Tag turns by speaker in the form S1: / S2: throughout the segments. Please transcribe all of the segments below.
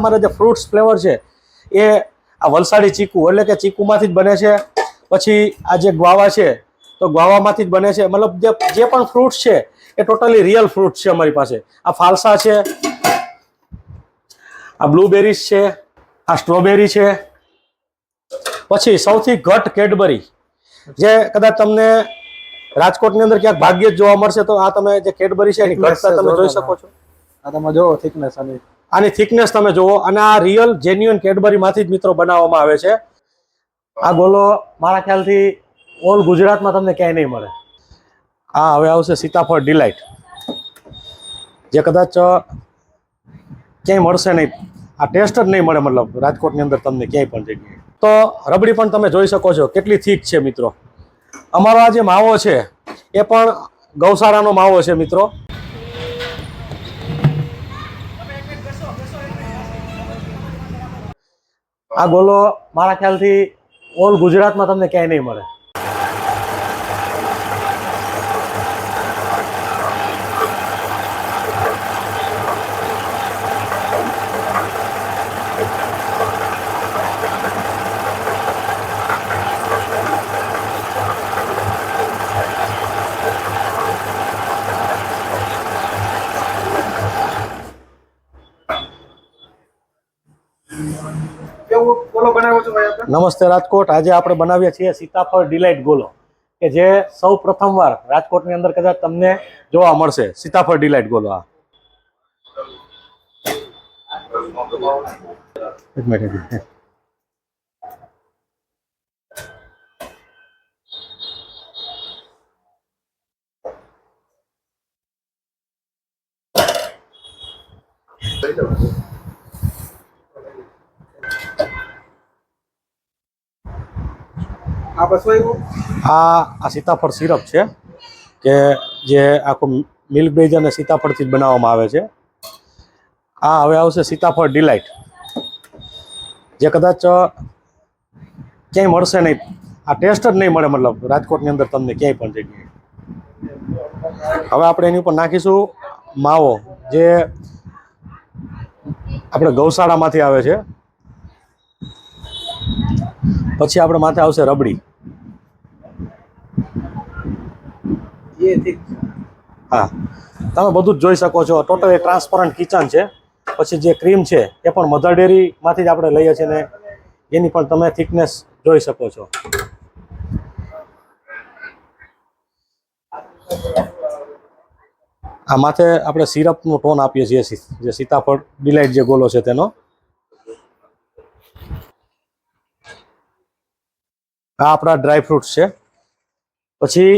S1: અમારે જે fruits flavour છે એ આ વલસાડી ચીકુ એટલે કે ચીકુમાંથી જ બને છે. પછી આ જે ગ્વાવા છે તો ગ્વાવામાંથી જ બને છે. મતલબ જે પણ ફ્રૂટ્સ છે એ ટોટલી રિયલ ફ્રૂટ્સ છે અમારી પાસે. આ ફાલસા છે, આ બ્લુબેરીઝ છે, આ સ્ટ્રોબેરી છે. પછી સૌથી ઘટ કેડબરી જે કદાચ તમને રાજકોટની અંદર ક્યાંક ભાગ્યે જ જોવા મળશે તો આ તમે જે કેડબરી છે એની ઘટતા તમે જોઈ શકો છો.
S2: આ તમે જોવો થિકનેસ
S1: આની થિકનેસ તમે જુઓ. અને આ રિયલ જેન્યુઅન કેડબરીમાંથી જ મિત્રો બનાવવામાં આવે છે. આ ગોલો મારા ખ્યાલથી ઓલ ગુજરાતમાં તમને ક્યાંય નહીં મળે. આ હવે આવશે સીતાફળ ડિલાઇટ, જે કદાચ ક્યાંય મળશે નહીં. આ ટેસ્ટ જ નહીં મળે મતલબ રાજકોટની અંદર તમને ક્યાંય પણ જગ્યાએ. તો રબડી પણ તમે જોઈ શકો છો કેટલી થીક છે મિત્રો. અમારો આ જે માવો છે એ પણ ગૌશાળાનો માવો છે મિત્રો. આ ગોલો મારા ખ્યાલથી ઓલ ગુજરાતમાં તમને ક્યાંય નહીં મળે. નમસ્તે રાજકોટ. આજે આપણે બનાવીએ છીએ સીતાફળ ડિલાઇટ ગોલો, કે જે સૌ પ્રથમવાર રાજકોટની અંદર કદાચ તમને જોવા મળશે. સીતાફળ ડિલાઇટ ગોલો. આ એક મિનિટ. આ સીતાફળ સિરપ છે કે જે આખું મિલ્ક બેઝ અને સીતાફળથી જ બનાવવામાં આવે છે. આ હવે આવશે સીતાફળ ડિલાઇટ, જે કદાચ ક્યાંય મળશે નહીં. આ ટેસ્ટ જ નહીં મળે મતલબ રાજકોટની અંદર તમને ક્યાંય પણ જગ્યાએ. હવે આપણે એની ઉપર નાખીશું માવો, જે આપણે ગૌશાળામાંથી આવે છે. પછી આપણે માથે આવશે રબડી. હા, તમે બધું જ જોઈ શકો છો. ટોટલી ટ્રાન્સપરન્ટ કિચન છે. પછી જે ક્રીમ છે એ પણ મધર ડેરીમાંથી જ આપણે લઈએ છીએ ને એની પણ તમે થિકનેસ જોઈ શકો છો. આ માથે આપણે સિરપનું ટોન આપીએ છીએ, જે સીતાફળ ડિલાઇટ જે ગોલો છે તેનો. આ આપણા ડ્રાય ફ્રૂટ્સ છે. પછી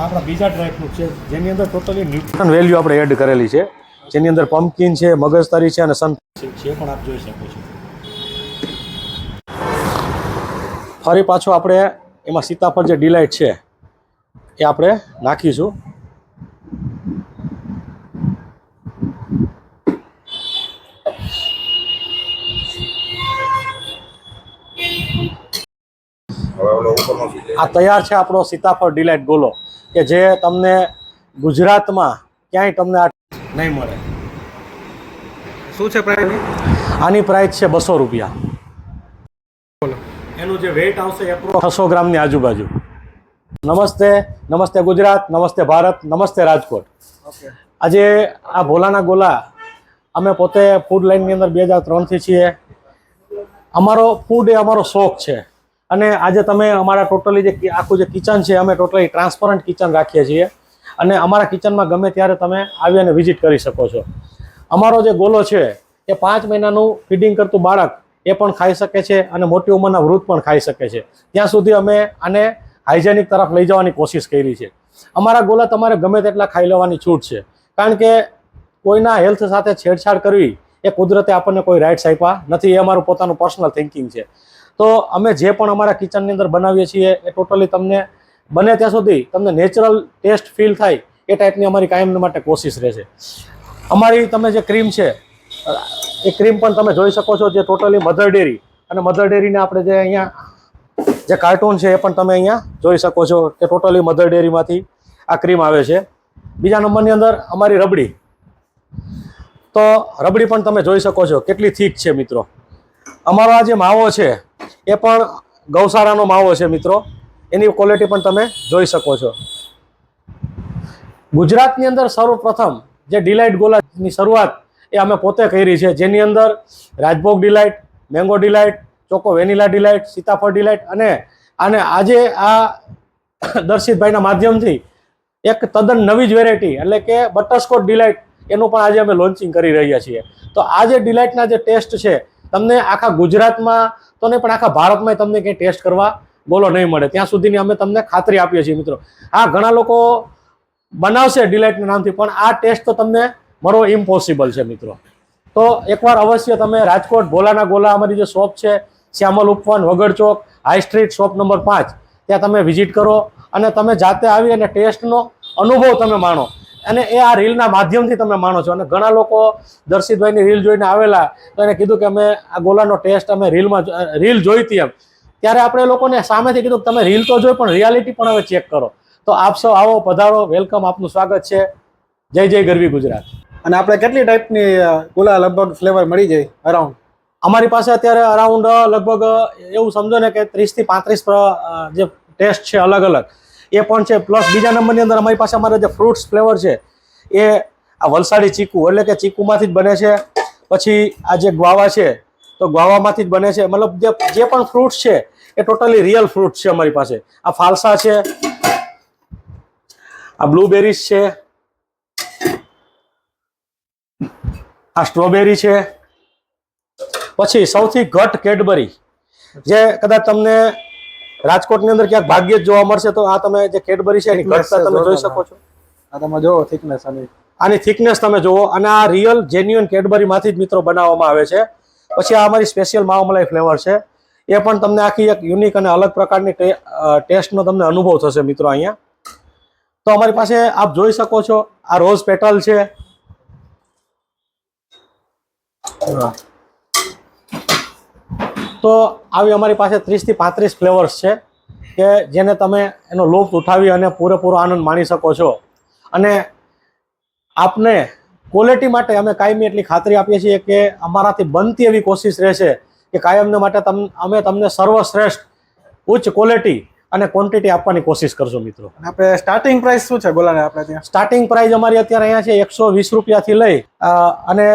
S1: આપણા બીજા ડ્રાય ફ્રૂટ છે જેની અંદર ટોટલી ન્યુટ્રિશન વેલ્યુ આપણે એડ કરેલી છે, જેની અંદર પમ્પકિન છે, મગજતરી છે અને સનફ્લાવર છે પણ આપ જોઈ શકો છો. ફરી પાછું આપણે એમાં સીતાફળ જે ડિલાઇટ છે એ આપણે નાખીશું. આ તૈયાર છે આપણો સીતાફળ ડિલાઇટ ગોલો, કે જે તમને ગુજરાતમાં ક્યાંય તમને આ નહીં મળે.
S2: શું છે પ્રાઇસ?
S1: આની પ્રાઇસ છે 200 રૂપિયા. એનું જે વેઇટ આવશે એ 600 ગ્રામની આજુબાજુ. નમસ્તે ગુજરાત, નમસ્તે ભારત, નમસ્તે રાજકોટ. આજે આ ભોલાના ગોલા અમે પોતે ફૂડ લાઇનની અંદર 2003થી છીએ. અમારો ફૂડ એ અમારો શોખ છે. અને આજે તમે અમારા ટોટલી જે આખું જે કિચન છે અમે ટોટલી ટ્રાન્સપરન્ટ કિચન રાખીએ છીએ. અને અમારા કિચનમાં ગમે ત્યારે તમે આવી અને વિઝિટ કરી શકો છો. અમારો જે ગોલો છે એ 5 મહિનાનું ફીડિંગ કરતું બાળક એ પણ ખાઈ શકે છે અને મોટી ઉંમરના વૃદ્ધ પણ ખાઈ શકે છે. ત્યાં સુધી અમે આને હાઇજેનિક તરફ લઈ જવાની કોશિશ કરી છે. અમારા ગોલા તમારે ગમે તેટલા ખાઈ લેવાની છૂટ છે, કારણ કે કોઈના હેલ્થ સાથે છેડછાડ કરવી એ કુદરતે આપણને કોઈ રાઇટ્સ આપ્યા નથી. એ અમારું પોતાનું પર્સનલ થિંકિંગ છે. તો અમે જે પણ અમારા કિચનની અંદર બનાવીએ છીએ એ ટોટલી તમને બને ત્યાં સુધી તમને નેચરલ ટેસ્ટ ફીલ થાય એ ટાઈપની અમારી કાયમ માટે કોશિશ રહેશે. અમારી તમે જે ક્રીમ છે એ ક્રીમ પણ તમે જોઈ શકો છો, જે ટોટલી મધર ડેરી, અને મધર ડેરીને આપણે જે અહીંયા જે કાર્ટૂન છે એ પણ તમે અહીંયા જોઈ શકો છો કે ટોટલી મધર ડેરીમાંથી આ ક્રીમ આવે છે. બીજા નંબરની અંદર અમારી રબડી. તો રબડી પણ તમે જોઈ શકો છો કેટલી થીક છે મિત્રો. અમારો આ જે માવો છે એ પણ ગૌશાળાનો માવો છે મિત્રો. એની ક્વોલિટી પણ તમે જોઈ શકો છો. ગુજરાતની અંદર સર્વપ્રથમ જે ડિલાઇટ ગોલાની શરૂઆત એ અમે પોતે કરી છે, જેની અંદર રાજભોગ ડિલાઇટ, મેંગો ડિલાઇટ, ચોકો વેનીલા ડિલાઇટ, સીતાફળ ડિલાઇટ અને આજે આ દર્શિતભાઈના માધ્યમથી એક તદ્દન નવી જ વેરાયટી એટલે કે બટરસ્કોચ ડિલાઇટ એનું પણ આજે અમે લોન્ચિંગ કરી રહ્યા છીએ. તો આ જે ડિલાઇટના જે ટેસ્ટ છે તમને આખા ગુજરાતમાં તો નહીં પણ આખા ભારતમાં તમને કંઈ ટેસ્ટ કરવા બોલો નહીં મળે ત્યાં સુધીની અમે તમને ખાતરી આપીએ છીએ મિત્રો. આ ઘણા લોકો બનાવશે ડિલાઇટના નામથી પણ આ ટેસ્ટ તો તમને મળવો ઇમ્પોસિબલ છે મિત્રો. તો એકવાર અવશ્ય તમે રાજકોટ ભોલાના ગોલા અમારી જે શોપ છે શ્યામલ ઉપવન વગડ ચોક હાઈ સ્ટ્રીટ શોપ નંબર 5 ત્યાં તમે વિઝિટ કરો અને તમે જાતે આવી અને ટેસ્ટનો અનુભવ તમે માણો અને એ આ રીલના માધ્યમથી તમે માણો છો. અને ઘણા લોકો દર્શિતભાઈની રીલ જોઈને આવેલા તો એને કીધું કે અમે આ ગોલાનો ટેસ્ટ અમે રીલ જોઈ હતી એમ. ત્યારે આપણે લોકોને સામેથી કીધું કે તમે રીલ તો જોઈ પણ રિયાલિટી પણ હવે ચેક કરો. તો આપ સૌ આવો, પધારો, વેલકમ, આપનું સ્વાગત છે. જય જય ગરવી ગુજરાત.
S2: અને આપણે કેટલી ટાઈપની ગોલા લગભગ ફ્લેવર મળી જાય અરાઉન્ડ?
S1: અમારી પાસે અત્યારે અરાઉન્ડ લગભગ એવું સમજો ને કે 30 થી 35 જે ટેસ્ટ છે અલગ અલગ એ પણ છે. પ્લસ બીજા નંબરની અંદર અમારી પાસે અમારા જે ફ્રૂટ્સ ફ્લેવર છે એ આ વલસાડી ચીકુ એટલે કે ચીકુમાંથી જ બને છે. પછી આ જે ગ્વાવા છે તો ગ્વાવામાંથી જ બને છે. મતલબ જે પણ ફ્રૂટ્સ છે એ ટોટલી રિયલ ફ્રૂટ્સ છે અમારી પાસે. આ ફાલસા છે, આ બ્લુબેરીઝ છે, આ સ્ટ્રોબેરી છે, પછી સૌથી ઘટ કેડબરી જે કદાચ તમને રાજકોટની અંદર ક્યાંક ભાગ્યે જ જોવા મળશે. તો આ તમે જે કેડબરી છે એની ઘટતા તમે જોઈ શકો છો.
S2: આ તમે જોવો થિકનેસ
S1: આની થિકનેસ તમે જુઓ. અને આ રિયલ જેન્યુઅન કેડબરીમાંથી જ મિત્રો બનાવવામાં આવે છે. પછી આ અમારી સ્પેશિયલ માવો મલાઈ ફ્લેવર છે એ પણ તમને આખી એક યુનિક અને અલગ પ્રકારની ટેસ્ટનો તમને અનુભવ થશે મિત્રો અહીંયા. તો અમારી પાસે આપ જોઈ શકો છો આ રોઝ પેટલ છે. તો આવી અમારી પાસે 30 થી 35 ફ્લેવર્સ છે કે જેને તમે એનો લુફ્ત ઉઠાવી અને પૂરેપૂરો આનંદ માણી શકો છો. અને આપને ક્વોલિટી માટે અમે કાયમી એટલી ખાતરી આપીએ છીએ કે અમારાથી બનતી એવી કોશિશ રહેશે કે કાયમને માટે અમે તમને સર્વશ્રેષ્ઠ ઉચ્ચ ક્વોલિટી અને ક્વોન્ટિટી આપવાની કોશિશ કરશો મિત્રો.
S2: આપણે સ્ટાર્ટિંગ પ્રાઇસ શું છે ગોલાને આપણે ત્યાં?
S1: સ્ટાર્ટિંગ પ્રાઇસ અમારી અત્યારે અહીંયા છે 120 રૂપિયાથી લઈ અને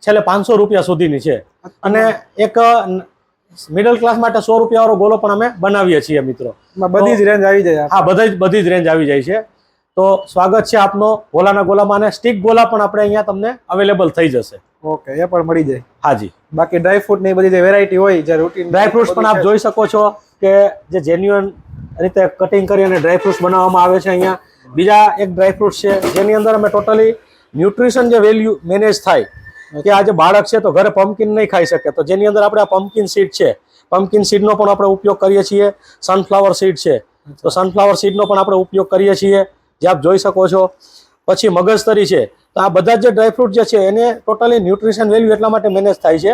S1: છેલ્લે 500 રૂપિયા સુધીની છે. અને એક મિડલ ક્લાસ માટે 100 રૂપિયા વાળો ગોલો પણ અમે બનાવીએ છીએ મિત્રો.
S2: બધી જ રેન્જ આવી જાય?
S1: હા, બધી જ રેન્જ આવી જાય છે. તો સ્વાગત છે આપનો ગોલાના ગોલામાં. અને સ્ટીક ગોલા પણ આપણે અહીંયા તમને અવેલેબલ થઈ જશે.
S2: ઓકે, એ પણ મળી જાય?
S1: હાજી.
S2: બાકી ડ્રાયફ્રૂટ ની બધી જે વેરાયટી હોય જે રૂટીન
S1: ડ્રાયફ્રૂટ્સ પણ આપ જોઈ શકો છો કે જે જેન્યુઅન રીતે કટિંગ કરી અને ડ્રાયફ્રૂટ્સ બનાવવામાં આવે છે અહીંયા. બીજા એક ડ્રાયફ્રૂટ્સ છે જેની અંદર અમે ટોટલી ન્યુટ્રિશન જે વેલ્યુ મેનેજ થાય કે આજે બાળક છે તો ઘરે પમ્પકિન નહીં ખાઈ શકે તો જેની અંદર આપણે આ પમ્પકિન સીડ છે, પમ્પકિન સીડનો પણ આપણે ઉપયોગ કરીએ છીએ. સનફ્લાવર સીડ છે તો સનફ્લાવર સીડનો પણ આપણે ઉપયોગ કરીએ છીએ જે આપ જોઈ શકો છો. પછી મગજતરી છે. તો આ બધા જે ડ્રાયફ્રૂટ જે છે એને ટોટલી ન્યુટ્રિશન વેલ્યુ એટલા માટે મેનેજ થાય છે.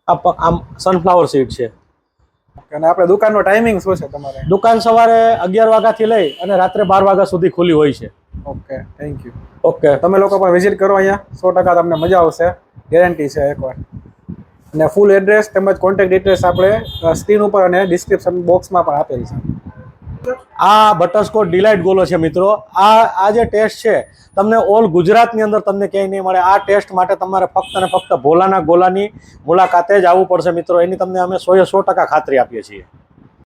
S1: આમ સનફ્લાવર સીડ છે.
S2: અને આપણે દુકાનનો ટાઈમિંગ શું છે તમારે?
S1: દુકાન સવારે 11 વાગ્યાથી લઈ અને રાત્રે 12 વાગ્યા સુધી ખુલ્લી હોય છે.
S2: Okay, thank you.
S1: ઓકે,
S2: તમે લોકો પણ વિઝિટ કરો અહીંયા, 100% તમને મજા આવશે, ગેરંટી છે એકવાર. અને ફૂલ એડ્રેસ તેમજ કોન્ટેક્ટ ડિટેલ્સ આપણે સ્ક્રીન ઉપર અને ડિસ્ક્રિપ્શન બોક્સમાં પણ આપેલ છે.
S1: આ બટરસ્કોચ ડિલાઇટ ગોલો છે મિત્રો. આ જે ટેસ્ટ છે તમને ઓલ ગુજરાતની અંદર તમને ક્યાંય નહીં મળે. આ ટેસ્ટ માટે તમારે ફક્ત અને ફક્ત ભોલાના ગોલાની મુલાકાતે જ આવવું પડશે મિત્રો. એની તમને અમે 100% ખાતરી આપીએ છીએ.